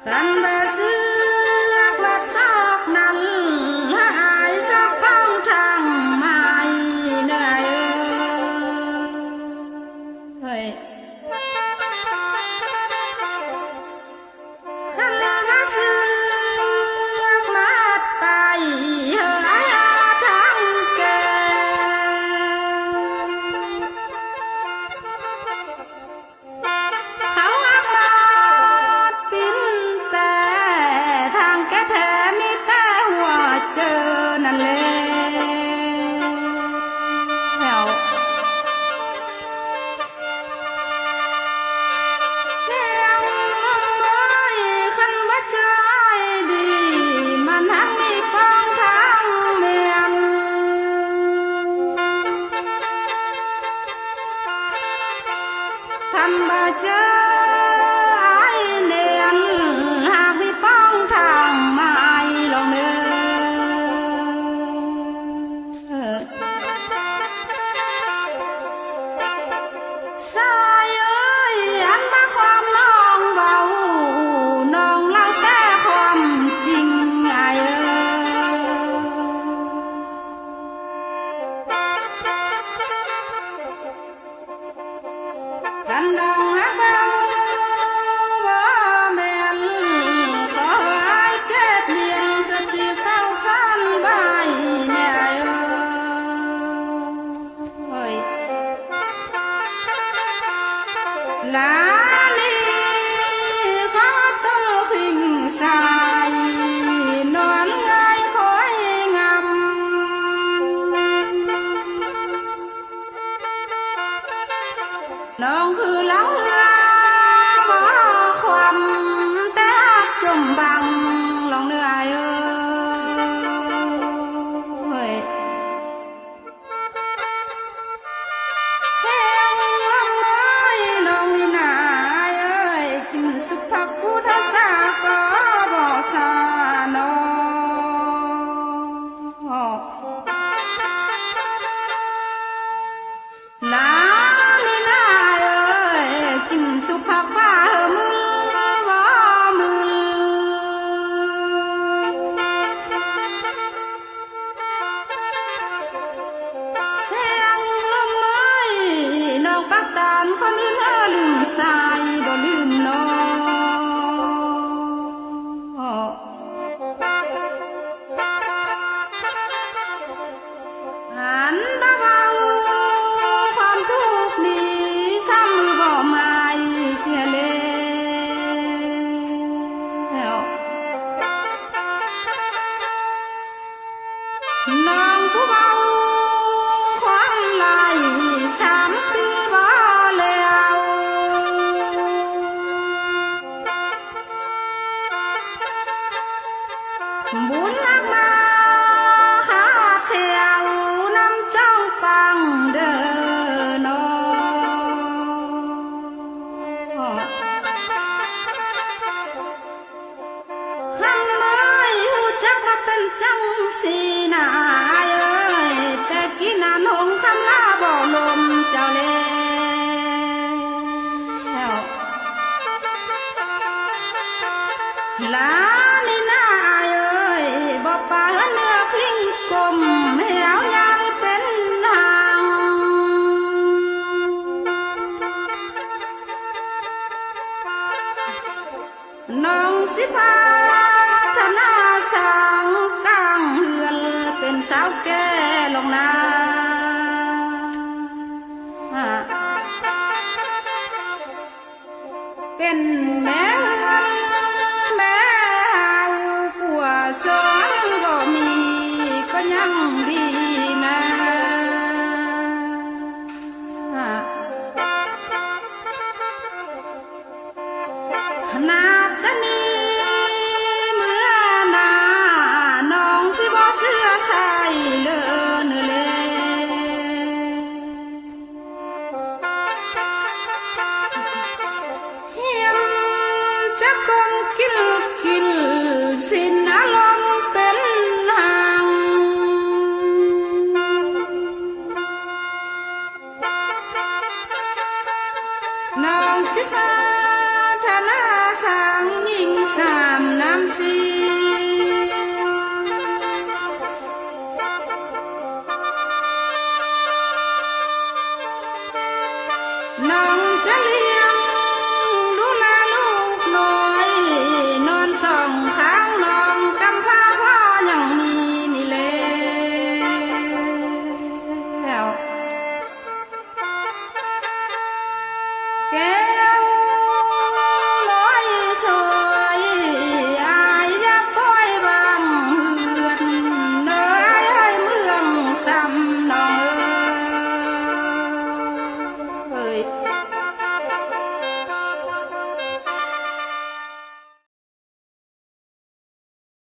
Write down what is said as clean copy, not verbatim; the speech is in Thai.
คันว่าเสือกลัดซอกนั้นหายซอกพ้องทางไม่เหนื่อยเฮ้ยคันว่าเสือกมาดไปเฮ้ยทางแก่เขาหักมาดปินแต่ทางแก่แท้มีแต่หัวเจอนั่นแหละแถวแถวน้อยคันว่าใจดีมันหักมีปองทางเมียนคันว่าเจอไอ้เนียนหากมีป้องทางไม่ลงเนื้อสายเอ้ยอันมาความน้องเบาน้องเล่าแต่ความจริงไอ้กันดองฮักเบาบ่แม่นขอให้เก็บเลียนสติเข้าสั้นใบแม่เอ้ยลาลีเขาต้องขิงสายนอนง่ายคอยงำน้องคือเล้าเรือบ่ความแต่จมบังลองเหนื่อยเอ้ยแห้งลำน้อยน้องอยู่ไหนเอ้ยกินสุกผักพุทธศาก็บ่สาน้อลาลีน่าเอ้ยกินสุกผักฟ้ามึงบ่มึงแห้งลมน้อยน้องปักตานคนอื่นลืมสายบ่ลืมน้องหันตาเบาความทุกข์นี้ซ้ำมือบ่หมายเสียแล้วน้องผู้เบาความไหล3 ปีบ่แล้วบุญนักมาหาเที่ยวนำเจ้าปังเด้อน้อคันเลยหูจักว่าเป็นจังสีนาเอ้ยแต่กี้นานหงคำลาบ่ลมเจ้าแล้วลาลีน่าเอ้ยบ่ปาเนื้อขิงกลมแหวยังเป็นหางน้องสิพาธนาสร้างกลางเฮือนเป็นสาวแก่ลงนาเป็นแม่เฮือนแม่เฮาผัวสอนบ่มีก็ยังดีนะขนาดตะนี้